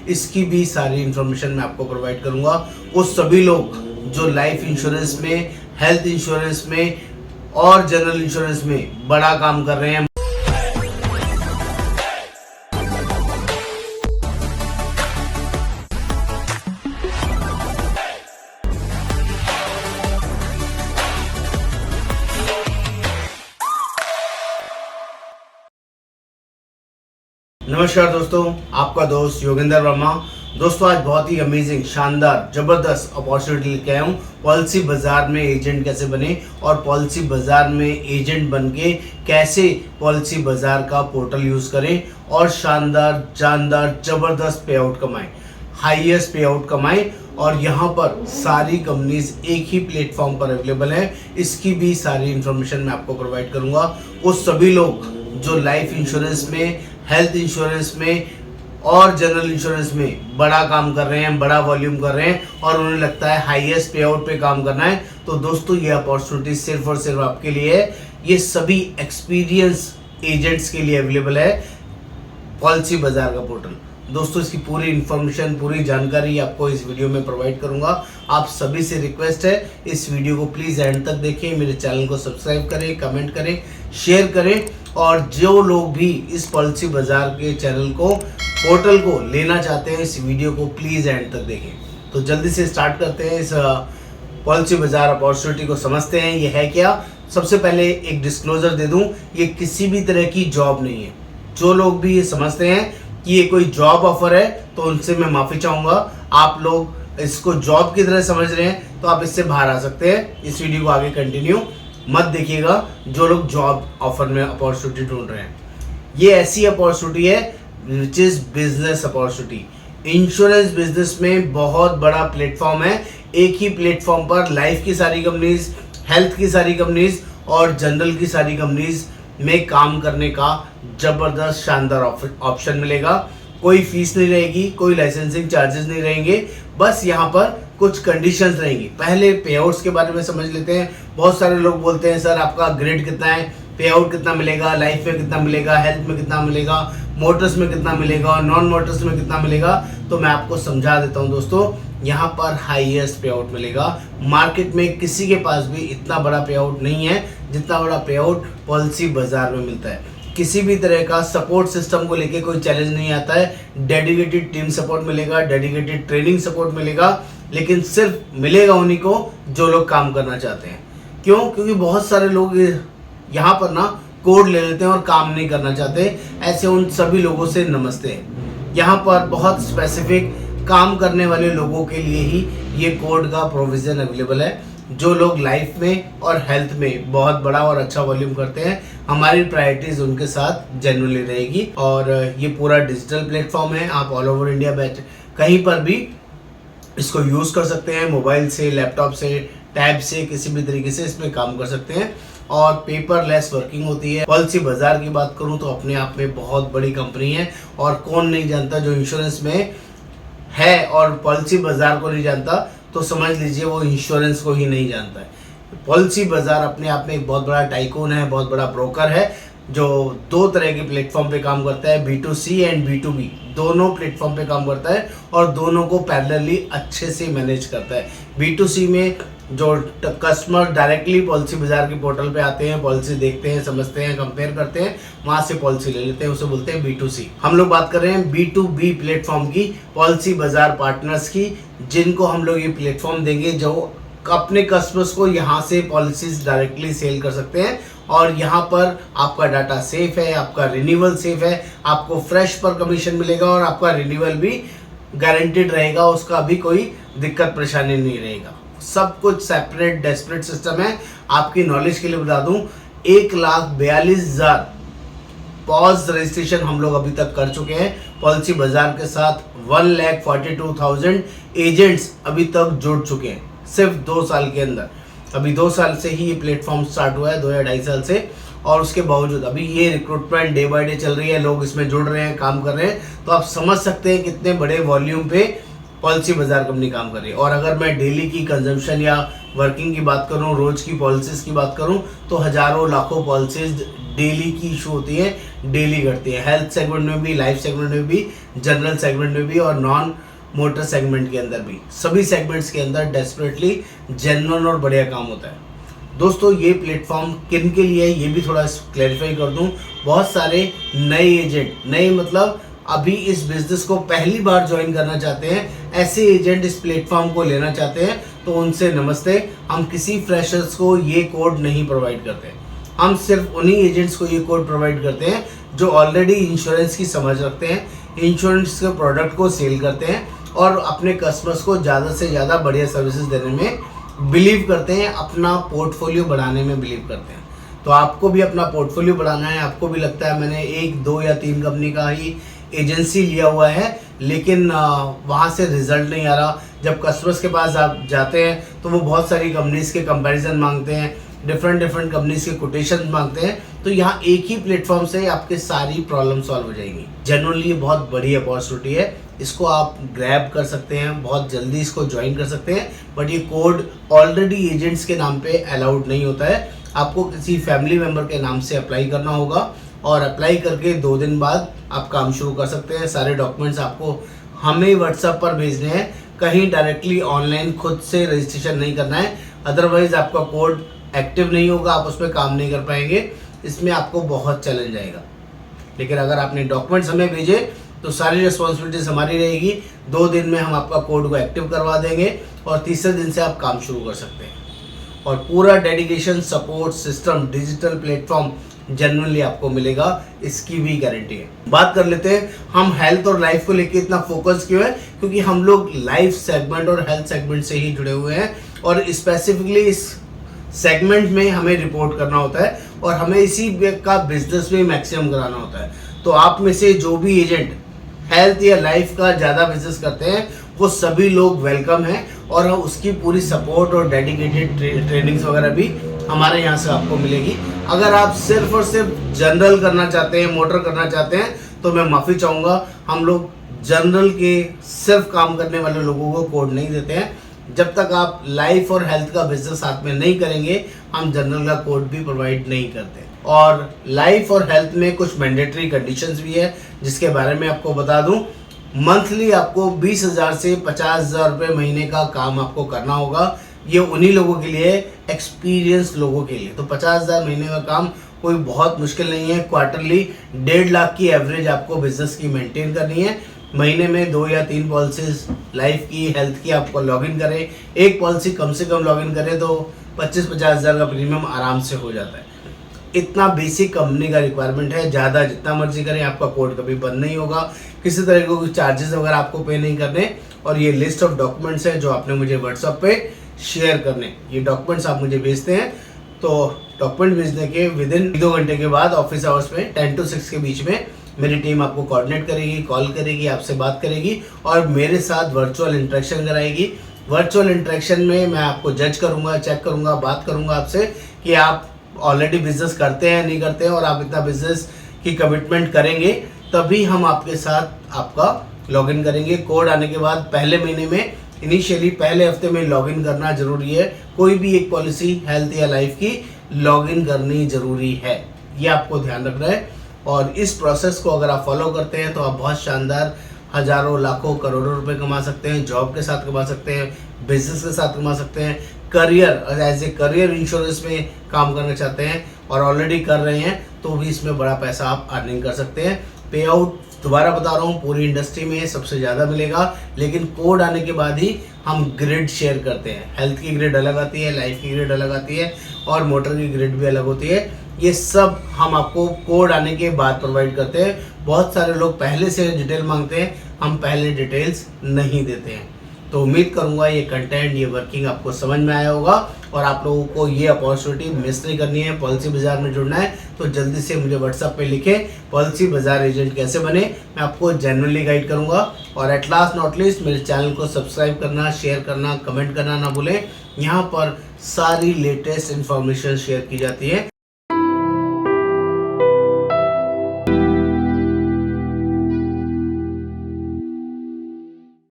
इसकी भी सारी इन्फॉर्मेशन मैं आपको प्रोवाइड करूंगा। वो सभी लोग जो लाइफ इंश्योरेंस में, हेल्थ इंश्योरेंस में और जनरल इंश्योरेंस में बड़ा काम कर रहे हैं। नमस्कार दोस्तों, आपका दोस्त योगेंद्र वर्मा। दोस्तों, आज बहुत ही अमेजिंग, शानदार, जबरदस्त अपॉर्चुनिटी लेके आया हूँ। पॉलिसी बाजार में एजेंट कैसे बने और पॉलिसी बाजार में एजेंट बन के कैसे पॉलिसी बाजार का पोर्टल यूज करें और शानदार, जानदार, जबरदस्त पे आउट कमाएं, हाईएस्ट पे आउट कमाएं। और यहाँ पर सारी कंपनीज एक ही प्लेटफॉर्म पर अवेलेबल है। इसकी भी सारी इन्फॉर्मेशन मैं आपको प्रोवाइड करूंगा। वो सभी लोग जो लाइफ इंश्योरेंस में, हेल्थ इंश्योरेंस में और जनरल इंश्योरेंस में बड़ा काम कर रहे हैं, बड़ा वॉल्यूम कर रहे हैं और उन्हें लगता है हाईएस्ट पे आउट पे काम करना है, तो दोस्तों ये अपॉर्चुनिटी सिर्फ और सिर्फ आपके लिए है। ये सभी एक्सपीरियंस एजेंट्स के लिए अवेलेबल है पॉलिसी बाजार का पोर्टल। दोस्तों, इसकी पूरी इन्फॉर्मेशन, पूरी जानकारी आपको इस वीडियो में प्रोवाइड करूंगा। आप सभी से रिक्वेस्ट है, इस वीडियो को प्लीज़ एंड तक देखें, मेरे चैनल को सब्सक्राइब करें, कमेंट करें, शेयर करें। और जो लोग भी इस पॉलिसी बाजार के चैनल को, पोर्टल को लेना चाहते हैं, इस वीडियो को प्लीज़ एंड तक देखें। तो जल्दी से स्टार्ट करते हैं, इस पॉलिसी बाजार अपॉर्चुनिटी को समझते हैं। ये है क्या? सबसे पहले एक डिस्क्लोजर दे दूं, ये किसी भी तरह की जॉब नहीं है। जो लोग भी ये समझते हैं कि ये कोई जॉब ऑफर है, तो उनसे मैं माफ़ी चाहूँगा। आप लोग इसको जॉब की तरह समझ रहे हैं तो आप इससे बाहर आ सकते हैं। इस वीडियो को आगे कंटिन्यू मत देखिएगा जो लोग जॉब ऑफर में अपॉर्चुनिटी ढूंढ रहे हैं। ये ऐसी अपॉर्चुनिटी है which is business opportunity. Insurance business में बहुत बड़ा प्लेटफॉर्म है। एक ही प्लेटफॉर्म पर लाइफ की सारी कंपनीज, हेल्थ की सारी कंपनीज और जनरल की सारी कंपनीज में काम करने का जबरदस्त, शानदार ऑप्शन मिलेगा। कोई फीस नहीं रहेगी, कोई लाइसेंसिंग चार्जेस नहीं रहेंगे, बस यहाँ पर कुछ कंडीशंस रहेंगी। पहले पे आउट्स के बारे में समझ लेते हैं। बहुत सारे लोग बोलते हैं सर आपका ग्रेड कितना है, पे आउट कितना मिलेगा, लाइफ में कितना मिलेगा, हेल्थ में कितना मिलेगा, मोटर्स में कितना मिलेगा और नॉन मोटर्स में कितना मिलेगा। तो मैं आपको समझा देता हूँ दोस्तों, यहाँ पर हाईएस्ट पे आउट मिलेगा। मार्केट में किसी के पास भी इतना बड़ा पे आउट नहीं है जितना बड़ा पे आउट पॉलिसी बाजार में मिलता है। किसी भी तरह का सपोर्ट सिस्टम को लेके कोई चैलेंज नहीं आता है। डेडिकेटेड टीम सपोर्ट मिलेगा, डेडिकेटेड ट्रेनिंग सपोर्ट मिलेगा, लेकिन सिर्फ मिलेगा उन्हीं को जो लोग काम करना चाहते हैं। क्यों? क्योंकि बहुत सारे लोग यहाँ पर ना कोड ले लेते हैं और काम नहीं करना चाहते। ऐसे उन सभी लोगों से नमस्ते। यहाँ पर बहुत स्पेसिफिक काम करने वाले लोगों के लिए ही ये कोड का प्रोविज़न अवेलेबल है। जो लोग लाइफ में और हेल्थ में बहुत बड़ा और अच्छा वॉल्यूम करते हैं, हमारी प्रायोरिटीज उनके साथ जेन्युइनली रहेगी। और ये पूरा डिजिटल प्लेटफॉर्म है। आप ऑल ओवर इंडिया बैठ कहीं पर भी इसको यूज़ कर सकते हैं। मोबाइल से, लैपटॉप से, टैब से, किसी भी तरीके से इसमें काम कर सकते हैं और पेपरलेस वर्किंग होती है। पॉलिसी बाजार की बात करूं तो अपने आप में बहुत बड़ी कंपनी है और कौन नहीं जानता जो इंश्योरेंस में है और पॉलिसी बाजार को नहीं जानता, तो समझ लीजिए वो इंश्योरेंस को ही नहीं जानता है। पॉलिसी बाजार अपने आप में एक बहुत बड़ा टाइकून है, बहुत बड़ा ब्रोकर है जो दो तरह के प्लेटफॉर्म पे काम करता है, B2C एंड B2B, दोनों प्लेटफॉर्म पे काम करता है और दोनों को पैरेलली अच्छे से मैनेज करता है। B2C में जो कस्टमर डायरेक्टली पॉलिसी बाजार के पोर्टल पे आते हैं, पॉलिसी देखते हैं, समझते हैं, कंपेयर करते हैं, वहाँ से पॉलिसी ले लेते हैं, उसे बोलते हैं B2C। हम लोग बात कर रहे हैं B2B प्लेटफॉर्म की, पॉलिसी बाजार पार्टनर्स की, जिनको हम लोग ये प्लेटफॉर्म देंगे जो अपने कस्टमर्स को यहाँ से पॉलिसीज डायरेक्टली सेल कर सकते हैं। और यहाँ पर आपका डाटा सेफ है, आपका रिन्यूअल सेफ है, आपको फ्रेश पर कमीशन मिलेगा और आपका रिन्यूअल भी गारंटेड रहेगा, उसका भी कोई दिक्कत परेशानी नहीं रहेगा। सब कुछ सेपरेट डेस्परेट सिस्टम है। आपकी नॉलेज के लिए बता दूं, 1,42,000 पॉज रजिस्ट्रेशन हम लोग अभी तक कर चुके हैं पॉलिसी बाजार के साथ। 1,42,000 एजेंट्स अभी तक जुड़ चुके हैं सिर्फ 2 साल के अंदर। अभी 2 साल से ही ये प्लेटफॉर्म स्टार्ट हुआ है, 2 या 2.5 साल से। और उसके बावजूद अभी ये रिक्रूटमेंट डे बाय डे चल रही है, लोग इसमें जुड़ रहे हैं, काम कर रहे हैं। तो आप समझ सकते हैं कितने बड़े वॉल्यूम पे पॉलिसी बाजार कंपनी काम कर रही है। और अगर मैं डेली की कंजम्पशन या वर्किंग की बात करूं, रोज की पॉलिसीज की बात करूं, तो हजारों लाखों पॉलिसीज डेली की इशू होती है, डेली करती है। हेल्थ सेगमेंट में भी, लाइफ सेगमेंट में भी, जनरल सेगमेंट में भी और नॉन मोटर सेगमेंट के अंदर भी, सभी सेगमेंट्स के अंदर डेस्परेटली जेन्युइन और बढ़िया काम होता है। दोस्तों ये प्लेटफॉर्म किन के लिए है ये भी थोड़ा क्लैरिफाई कर दूं। बहुत सारे नए एजेंट, नए मतलब अभी इस बिजनेस को पहली बार ज्वाइन करना चाहते हैं, ऐसे एजेंट इस प्लेटफॉर्म को लेना चाहते हैं, तो उनसे नमस्ते। हम किसी फ्रेशर्स को ये कोड नहीं प्रोवाइड करते, हम सिर्फ उन्हीं एजेंट्स को ये कोड प्रोवाइड करते हैं जो ऑलरेडी इंश्योरेंस की समझ रखते हैं, इंश्योरेंस के प्रोडक्ट को सेल करते हैं और अपने कस्टमर्स को ज़्यादा से ज़्यादा बढ़िया सर्विसेज देने में बिलीव करते हैं, अपना पोर्टफोलियो बढ़ाने में बिलीव करते हैं। तो आपको भी अपना पोर्टफोलियो बढ़ाना है, आपको भी लगता है मैंने 1, 2 या 3 कंपनी का ही एजेंसी लिया हुआ है लेकिन वहाँ से रिजल्ट नहीं आ रहा। जब कस्टमर्स के पास आप जाते हैं तो वो बहुत सारी कंपनीज के कंपैरिजन मांगते हैं, डिफरेंट कंपनीज के कोटेशन मांगते हैं, तो यहाँ एक ही प्लेटफॉर्म से आपके सारी प्रॉब्लम सॉल्व हो जाएंगी। जनरली ये बहुत बड़ी अपॉर्चुनिटी है, इसको आप ग्रैब कर सकते हैं, बहुत जल्दी इसको ज्वाइन कर सकते हैं। बट ये कोड ऑलरेडी एजेंट्स के नाम पे अलाउड नहीं होता है, आपको किसी फैमिली मेम्बर के नाम से अप्लाई करना होगा और अप्लाई करके 2 दिन बाद आप काम शुरू कर सकते हैं। सारे डॉक्यूमेंट्स आपको हमें व्हाट्सएप पर भेजने हैं, कहीं डायरेक्टली ऑनलाइन खुद से रजिस्ट्रेशन नहीं करना है, अदरवाइज आपका कोड एक्टिव नहीं होगा, आप उस पर काम नहीं कर पाएंगे, इसमें आपको बहुत चैलेंज आएगा। लेकिन अगर आपने डॉक्यूमेंट्स हमें भेजे तो सारी रिस्पॉन्सिबिलिटीज हमारी रहेगी। 2 दिन में हम आपका कोड को एक्टिव करवा देंगे और तीसरे दिन से आप काम शुरू कर सकते हैं। और पूरा dedication, support system, digital platform genuinely आपको मिलेगा, इसकी भी गारंटी है। बात कर लेते हैं हम हेल्थ और लाइफ को लेके इतना फोकस क्यों है, क्योंकि हम लोग लाइफ सेगमेंट और हेल्थ सेगमेंट से ही जुड़े हुए हैं और स्पेसिफिकली इस सेगमेंट में हमें रिपोर्ट करना होता है और हमें इसी का बिजनेस में मैक्सिमम कराना होता है। तो आप में से जो भी एजेंट हेल्थ या लाइफ का ज़्यादा बिजनेस करते हैं वो सभी लोग वेलकम हैं और उसकी पूरी सपोर्ट और डेडिकेटेड ट्रेनिंग्स वगैरह भी हमारे यहाँ से आपको मिलेगी। अगर आप सिर्फ और सिर्फ जनरल करना चाहते हैं, मोटर करना चाहते हैं, तो मैं माफ़ी चाहूँगा, हम लोग जनरल के सिर्फ काम करने वाले लोगों को कोड नहीं देते हैं। जब तक आप लाइफ और हेल्थ का बिजनेस साथ में नहीं करेंगे हम जनरल का कोड भी प्रोवाइड नहीं करते। और लाइफ और हेल्थ में कुछ मैंडेटरी कंडीशंस भी है जिसके बारे में आपको बता दूं। मंथली आपको 20,000 से 50,000 रुपये महीने का काम आपको करना होगा। ये उन्हीं लोगों के लिए, एक्सपीरियंस लोगों के लिए। तो 50,000 महीने का काम कोई बहुत मुश्किल नहीं है। क्वार्टरली 1.5 लाख की एवरेज आपको बिजनेस की मेंटेन करनी है। महीने में 2 या 3 पॉलिसीज लाइफ की, हेल्थ की आपको लॉगिन करें। एक पॉलिसी कम से कम लॉगिन करें तो 25-50 हज़ार का प्रीमियम आराम से हो जाता है। इतना बेसिक कंपनी का रिक्वायरमेंट है। ज़्यादा जितना मर्जी करें आपका कोड कभी बंद नहीं होगा, किसी तरह के कोई चार्जेस वगैरह आपको पे नहीं करने। और ये लिस्ट ऑफ डॉक्यूमेंट्स है जो आपने मुझे व्हाट्सएप पे शेयर करने। ये डॉक्यूमेंट्स आप मुझे भेजते हैं तो डॉक्यूमेंट भेजने के विदिन 2 घंटे के बाद ऑफिस आवर्स में 10 to 6 के बीच में मेरी टीम आपको कोऑर्डिनेट करेगी, कॉल करेगी, आपसे बात करेगी और मेरे साथ वर्चुअल इंटरेक्शन कराएगी। वर्चुअल इंटरेक्शन में मैं आपको जज करूंगा, चेक करूंगा, बात करूंगा आपसे कि आप ऑलरेडी बिजनेस करते हैं नहीं करते हैं और आप इतना बिजनेस की कमिटमेंट करेंगे तभी हम आपके साथ आपका लॉगिन करेंगे। कोड आने के बाद पहले महीने में, इनिशियली पहले हफ्ते में लॉगिन करना जरूरी है। कोई भी एक पॉलिसी हेल्थ या लाइफ की लॉगिन करनी जरूरी है, ये आपको ध्यान रखना है। और इस प्रोसेस को अगर आप फॉलो करते हैं तो आप बहुत शानदार हजारों, लाखों, करोड़ों रुपए कमा सकते हैं। जॉब के साथ कमा सकते हैं, बिजनेस के साथ कमा सकते हैं, career as a career insurance में काम करना चाहते हैं और ऑलरेडी कर रहे हैं तो भी इसमें बड़ा पैसा आप अर्निंग कर सकते हैं। पे आउट दोबारा बता रहा हूँ पूरी इंडस्ट्री में सबसे ज़्यादा मिलेगा, लेकिन कोड आने के बाद ही हम ग्रिड शेयर करते हैं। हेल्थ की ग्रिड अलग आती है, लाइफ की ग्रिड अलग आती है और मोटर की ग्रिड भी अलग होती है। ये सब हम आपको कोड आने के बाद प्रोवाइड करते हैं। बहुत सारे लोग पहले से डिटेल मांगते हैं, हम पहले डिटेल्स नहीं देते हैं। तो उम्मीद करूंगा ये कंटेंट, ये वर्किंग आपको समझ में आया होगा और आप लोगों को ये अपॉर्चुनिटी मिस नहीं करनी है। पॉलिसी बाजार में जुड़ना है तो जल्दी से मुझे व्हाट्सएप पे लिखें, पॉलिसी बाजार एजेंट कैसे बने, मैं आपको जेन्युइनली गाइड करूंगा। और एट लास्ट नॉट लीस्ट मेरे चैनल को सब्सक्राइब करना, शेयर करना, कमेंट करना ना भूलें। यहाँ पर सारी लेटेस्ट इन्फॉर्मेशन शेयर की जाती है।